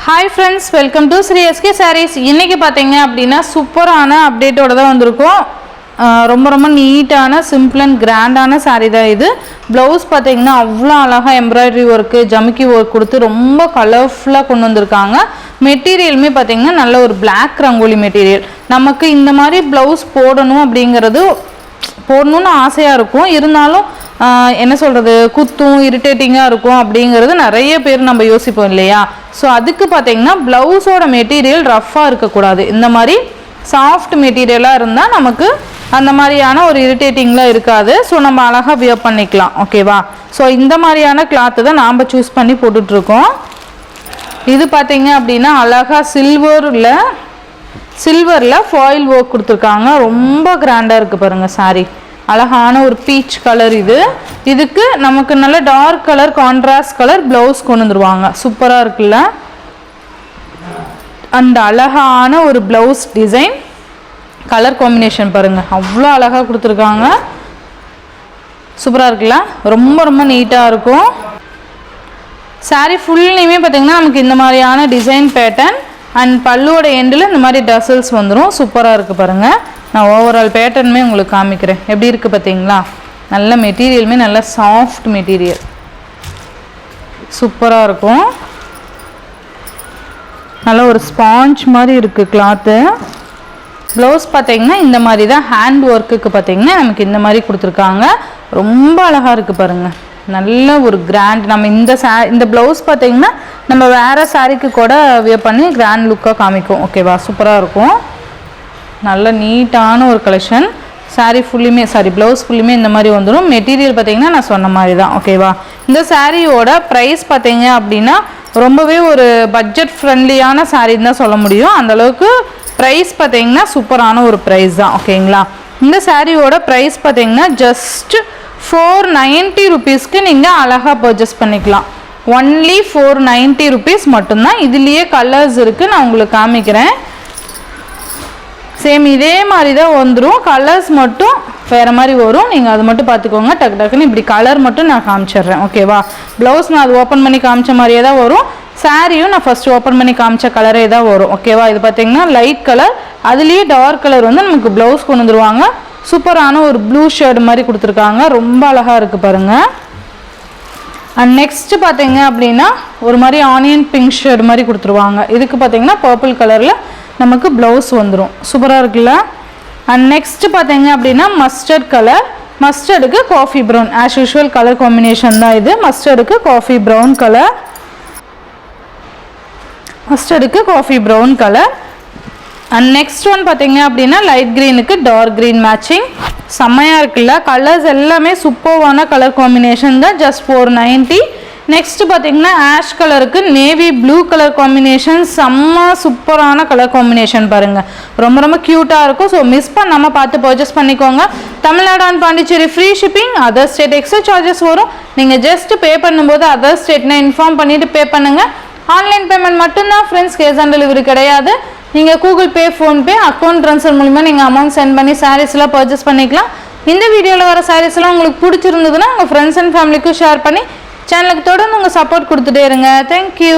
Hi friends, welcome to Sri SK Sarees. இன்னைக்கு பாத்தீங்க அப்படினா சூப்பரான அப்டேட்டோட தான் வந்திருக்கோம். ரொம்ப நீட்டான சிம்பிள் அண்ட் கிராண்டான saree தான் இது. ப்ளவுஸ் பாத்தீங்கன்னா அவ்வளவு அழகா எம்ப்ராய்டரி வர்க், ஜமிக்கி வர்க் கொடுத்து ரொம்ப கலர்ஃபுல்லா கொண்டு வந்திருக்காங்க. மெட்டீரியலுமே பாத்தீங்கன்னா நல்ல ஒரு Black ரங்கோலி மெட்டீரியல். நமக்கு இந்த மாதிரி ப்ளவுஸ் போடணும் அப்படிங்கிறது போடணும்னு ஆசையா இருக்கும். இருந்தாலும் என்ன சொல்றது, குத்தும் இரிட்டேட்டிங்கா இருக்கும் அப்படிங்கிறது நிறைய பேர் நம்ம யோசிப்போம் இல்லையா? ஸோ அதுக்கு பார்த்தீங்கன்னா ப்ளவுஸோட மெட்டீரியல் ரஃப்பாக இருக்கக்கூடாது. இந்த மாதிரி சாஃப்ட் மெட்டீரியலாக இருந்தால் நமக்கு அந்த மாதிரியான ஒரு இரிட்டேட்டிங்லாம் இருக்காது. ஸோ நம்ம அழகாக வியர் பண்ணிக்கலாம். ஓகேவா? ஸோ இந்த மாதிரியான கிளாத்து தான் நாம் சூஸ் பண்ணி போட்டுட்ருக்கோம். இது பார்த்தீங்க அப்படின்னா அழகாக சில்வரில் ஃபாயில் ஒர்க் கொடுத்துருக்காங்க. ரொம்ப கிராண்டாக இருக்குது பாருங்கள் சாரீ. அழகான ஒரு பீச் கலர். இதுக்கு நமக்கு நல்ல dark colour contrast colour blouse கொண்டு வந்துருவாங்க. சூப்பராக இருக்குல்ல? அந்த அழகான ஒரு ப்ளவுஸ் டிசைன் கலர் காம்பினேஷன் பாருங்கள், அவ்வளோ அழகாக கொடுத்துருக்காங்க. சூப்பராக இருக்குல்ல? ரொம்ப நீட்டாக இருக்கும். சாரீ ஃபுல்லையுமே பார்த்திங்கன்னா நமக்கு இந்த மாதிரியான டிசைன் பேட்டர்ன் அண்ட் பல்லுவோட எண்டில் இந்த மாதிரி டசல்ஸ் வந்துடும். சூப்பராக இருக்குது பாருங்கள். நான் ஓவரால் பேட்டர்னுமே உங்களுக்கு காமிக்கிறேன். எப்படி இருக்குது பார்த்தீங்களா? நல்ல மெட்டீரியலுமே நல்ல சாஃப்ட் மெட்டீரியல், சூப்பராக இருக்கும். நல்ல ஒரு ஸ்பாஞ்ச் மாதிரி இருக்குது கிளாத்து. ப்ளவுஸ் பார்த்தீங்கன்னா இந்த மாதிரி தான். ஹேண்ட் ஒர்க்குக்கு பார்த்தீங்கன்னா நமக்கு இந்த மாதிரி கொடுத்துருக்காங்க. ரொம்ப அழகாக இருக்குது பாருங்கள். நல்ல ஒரு கிராண்ட். நம்ம இந்த ப்ளவுஸ் பார்த்தீங்கன்னா நம்ம வேறு சாரீக்கு கூட வியர் பண்ணி கிராண்ட் லுக்காக காமிக்கும். ஓகேவா? சூப்பராக இருக்கும். நல்ல நீட்டான ஒரு கலெக்ஷன். ப்ளவுஸ் ஃபுல்லுமே இந்த மாதிரி வந்துடும். மெட்டீரியல் பார்த்தீங்கன்னா நான் சொன்ன மாதிரி தான். ஓகேவா? இந்த சாரியோட ப்ரைஸ் பார்த்தீங்க அப்படின்னா ரொம்பவே ஒரு பட்ஜெட் ஃப்ரெண்ட்லியான சாரின்னு தான் சொல்ல முடியும். அந்தளவுக்கு ப்ரைஸ் பார்த்தீங்கன்னா சூப்பரான ஒரு ப்ரைஸ் தான். ஓகேங்களா? இந்த சாரியோட ப்ரைஸ் பார்த்தீங்கன்னா ஜஸ்ட் 490 ருபீஸ்க்கு நீங்கள் அழகாக பர்ச்சேஸ் பண்ணிக்கலாம். ஒன்லி 490 ருபீஸ் மட்டும்தான். இதுலேயே கலர்ஸ் இருக்குது, நான் உங்களுக்கு காமிக்கிறேன். சேம் இதே மாதிரி தான் வந்துடும். கலர்ஸ் மட்டும் வேறு மாதிரி வரும். நீங்கள் அது மட்டும் பார்த்துக்கோங்க. டக்குன்னு இப்படி கலர் மட்டும் நான் காமிச்சிடுறேன். ஓகேவா? ப்ளவுஸ் நான் அது ஓப்பன் பண்ணி காமிச்ச மாதிரியே தான் வரும். சாரியும் நான் ஃபஸ்ட்டு ஓப்பன் பண்ணி காமிச்ச கலரே தான் வரும். ஓகேவா? இது பார்த்தீங்கன்னா லைட் கலர், அதுலேயே டார்க் கலர் வந்து நமக்கு ப்ளவுஸ் கொண்டு வந்துருவாங்க. சூப்பரான ஒரு ப்ளூ ஷேர்ட் மாதிரி கொடுத்துருக்காங்க. ரொம்ப அழகாக இருக்குது பாருங்கள். அண்ட் நெக்ஸ்ட்டு பார்த்தீங்க அப்படின்னா ஒரு மாதிரி ஆனியன் பிங்க் ஷேர்ட் மாதிரி கொடுத்துருவாங்க. இதுக்கு பார்த்தீங்கன்னா பர்பிள் கலரில் நமக்கு ப்ளவுஸ் வந்துடும். சூப்பராக இருக்குல்ல? அண்ட் நெக்ஸ்ட்டு பார்த்தீங்க அப்படின்னா மஸ்டர்ட் கலர். மஸ்டர்டுக்கு coffee brown, as usual colour combination தான் இது. மஸ்டர்டுக்கு coffee brown colour. And next one பார்த்தீங்க அப்படின்னா லைட் க்ரீனுக்கு டார்க் க்ரீன் மேட்சிங். செம்மையாக இருக்குல்ல? கலர்ஸ் எல்லாமே சூப்பர்வான கலர் காம்பினேஷன் தான். ஜஸ்ட் 490. நெக்ஸ்ட்டு பார்த்தீங்கன்னா ஆஷ் கலருக்கு நேவி ப்ளூ கலர் காம்பினேஷன். செம்ம சூப்பரான கலர் காம்பினேஷன் பாருங்கள். ரொம்ப க்யூட்டாக இருக்கும். ஸோ மிஸ் பண்ணாமல் பார்த்து பர்ச்சேஸ் பண்ணிக்கோங்க. Tamil Nadu and Pondicherry free shipping. Other state extra charges வரும். நீங்கள் ஜஸ்ட் பே பண்ணும்போது அதர் ஸ்டேட்னா இன்ஃபார்ம் பண்ணிவிட்டு பே பண்ணுங்கள். ஆன்லைன் பேமெண்ட் மட்டும்தான் ஃப்ரெண்ட்ஸ், கேஷ் ஆன் டெலிவரி கிடையாது. நீங்கள் Google Pay, PhonePe, account transfer மூலிமா நீங்கள் அமௌண்ட் சென்ட் பண்ணி சாரீஸ்லாம் பர்ச்சேஸ் பண்ணிக்கலாம். இந்த வீடியோவில் வர சாரீஸ்லாம் உங்களுக்கு பிடிச்சிருந்ததுன்னா உங்கள் ஃப்ரெண்ட்ஸ் அண்ட் ஃபேமிலிக்கும் ஷேர் பண்ணி சேனலுக்கு தொடர்ந்து உங்கள் சப்போர்ட் கொடுத்துட்டே இருங்க. தேங்க்யூ.